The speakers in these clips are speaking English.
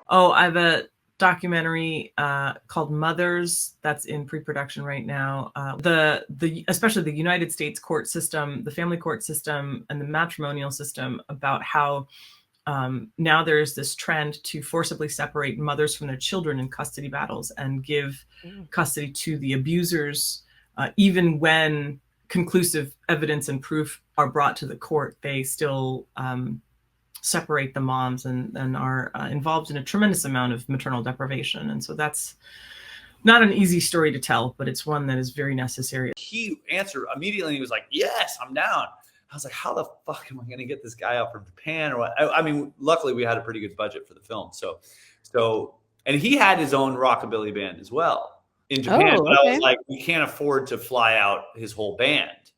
Oh, I have a documentary called Mothers that's in pre-production right now. Especially the United States court system, the family court system, and the matrimonial system, about how now there's this trend to forcibly separate mothers from their children in custody battles and give custody to the abusers, even when conclusive evidence and proof are brought to the court. They still separate the moms and are involved in a tremendous amount of maternal deprivation. And so that's not an easy story to tell, but it's one that is very necessary. He answered immediately. He was like, yes, I'm down. I was like, how the fuck am I going to get this guy out from Japan? Or what? I mean, luckily we had a pretty good budget for the film. And he had his own rockabilly band as well in Japan. But I was like, we can't afford to fly out his whole band.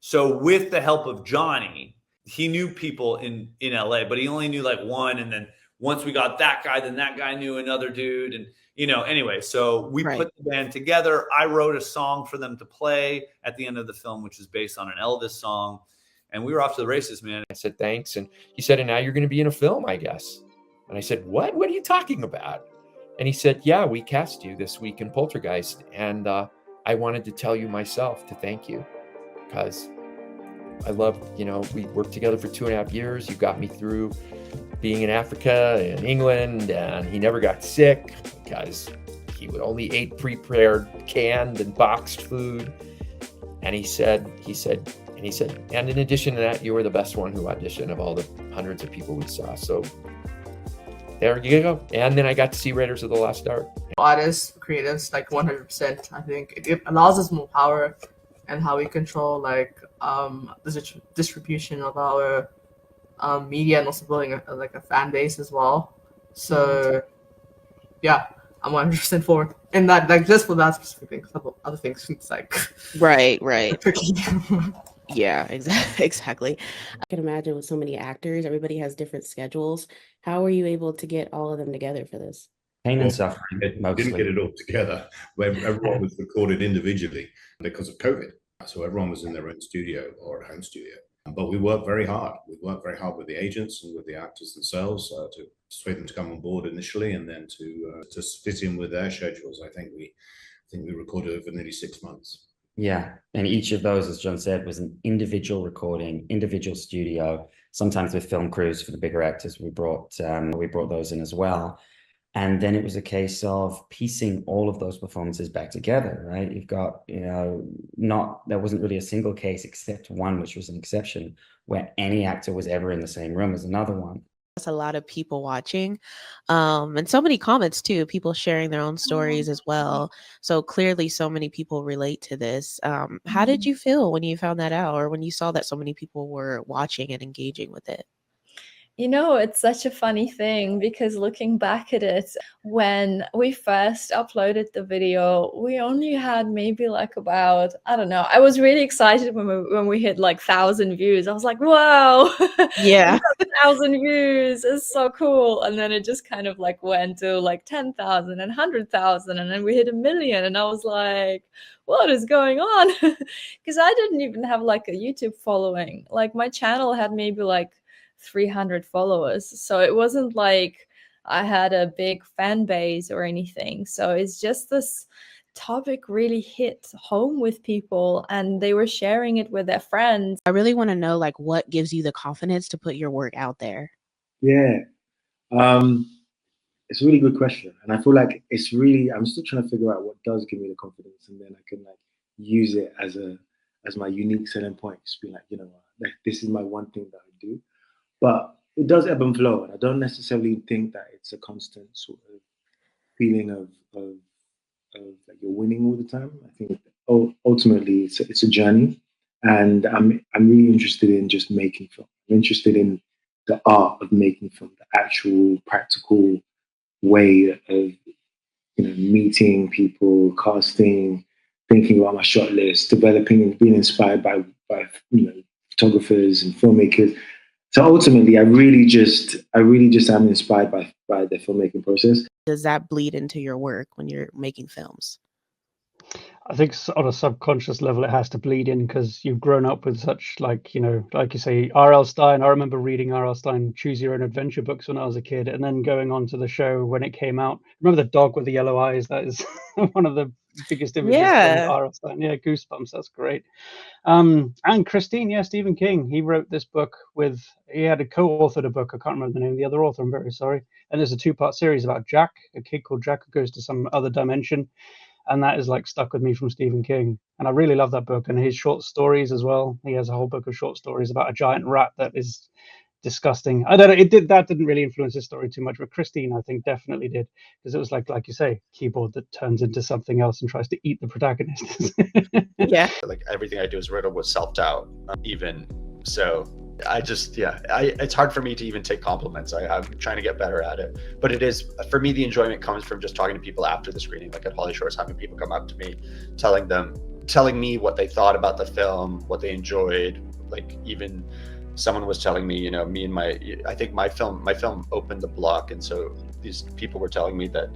So with the help of Johnny, he knew people in LA, but he only knew like one. And then once we got that guy, then that guy knew another dude. And, anyway, so we put the band together. I wrote a song for them to play at the end of the film, which is based on an Elvis song. And we were off to the races, man. I said, thanks. And he said, and now you're going to be in a film, I guess. And I said, what? What are you talking about? And he said, yeah, we cast you this week in Poltergeist. And I wanted to tell you myself to thank you, because I love, we worked together for 2.5 years. You got me through being in Africa and England, and he never got sick because he would only eat prepared, canned and boxed food. And he said, and in addition to that, you were the best one who auditioned of all the hundreds of people we saw. So there you go. And then I got to see Raiders of the Lost Ark. Artists, creatives, like 100%. I think it allows us more power and how we control the distribution of our media, and also building a fan base as well. So yeah, I'm 100% for it. And that, just for that specific thing, couple other things, it's like right. Yeah, exactly. I can imagine with so many actors, everybody has different schedules. How were you able to get all of them together for this? Pain and suffering. Didn't get it all together. Where everyone was recorded individually because of COVID. So everyone was in their own studio or a home studio. But we worked very hard. We worked very hard with the agents and with the actors themselves to persuade them to come on board initially, and then to fit in with their schedules. I think we recorded over nearly 6 months. Yeah, and each of those, as John said, was an individual recording, individual studio. Sometimes with film crews for the bigger actors, we brought those in as well. And then it was a case of piecing all of those performances back together, right? You've got, there wasn't really a single case except one, which was an exception, where any actor was ever in the same room as another one. That's a lot of people watching, and so many comments too, people sharing their own stories as well. So clearly so many people relate to this. How did you feel when you found that out, or when you saw that so many people were watching and engaging with it? It's such a funny thing, because looking back at it, when we first uploaded the video, we only had maybe about, I don't know. I was really excited when we hit 1,000 views. I was like, wow, yeah, 1,000 views is so cool. And then it just kind of went to 10,000 and 100,000, and then we hit 1 million, and I was like, what is going on? Because I didn't even have a YouTube following. My channel had maybe 300 followers, so it wasn't like I had a big fan base or anything. So it's just this topic really hit home with people, and they were sharing it with their friends. I really want to know what gives you the confidence to put your work out there? Yeah, it's a really good question, and I feel like it's really, I'm still trying to figure out what does give me the confidence, and then I can use it as my unique selling point. Just be this is my one thing that I do. But it does ebb and flow, and I don't necessarily think that it's a constant sort of feeling of you're winning all the time. I think ultimately it's a journey, and I'm really interested in just making film. I'm interested in the art of making film, the actual practical way of meeting people, casting, thinking about my shot list, developing and being inspired by photographers and filmmakers. So ultimately, I really just am inspired by the filmmaking process. Does that bleed into your work when you're making films? I think on a subconscious level it has to bleed in because you've grown up with such, like, you know, like you say, R.L. Stein. I remember reading R.L. Stein Choose Your Own Adventure books when I was a kid, and then going on to the show when it came out. Remember the dog with the yellow eyes? That is one of the biggest images from Yeah. R.L. Stein. Yeah, goosebumps. That's great. And Christine, yeah, Stephen King. He wrote this book with. He had a co-authored a book. I can't remember the name of the other author. I'm very sorry. And there's a two-part series about Jack, a kid called Jack who goes to some other dimension, and that is like stuck with me from Stephen King. And I really love that book and his short stories as well. He has a whole book of short stories about a giant rat that is disgusting. I don't know. That didn't really influence his story too much, but Christine, I think, definitely did, because it was like you say, keyboard that turns into something else and tries to eat the protagonist. Yeah. Like everything I do is riddled with self-doubt, even so. It's hard for me to even take compliments. I'm trying to get better at it, but it is, for me, the enjoyment comes from just talking to people after the screening, like at Holly Shores, having people come up to me, telling me what they thought about the film, what they enjoyed. Like even someone was telling me, you know, I think my film opened the block, and so these people were telling me that,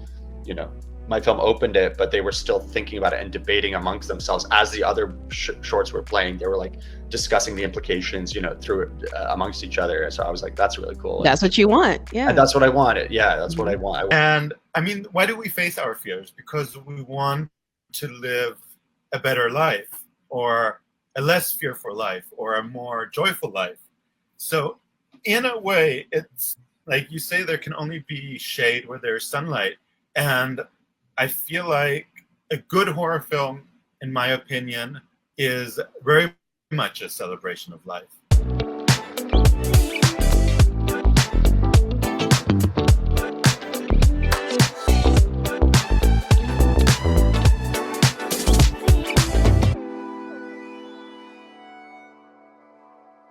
you know, my film opened it, but they were still thinking about it and debating amongst themselves as the other shorts were playing. They were like discussing the implications, you know, through it amongst each other. So I was like, that's really cool. That's what you want. Yeah. And that's what I wanted. Yeah, that's what I want. And I mean, why do we face our fears? Because we want to live a better life, or a less fearful life, or a more joyful life. So in a way, it's like you say, there can only be shade where there's sunlight. And I feel like a good horror film, in my opinion, is very much a celebration of life.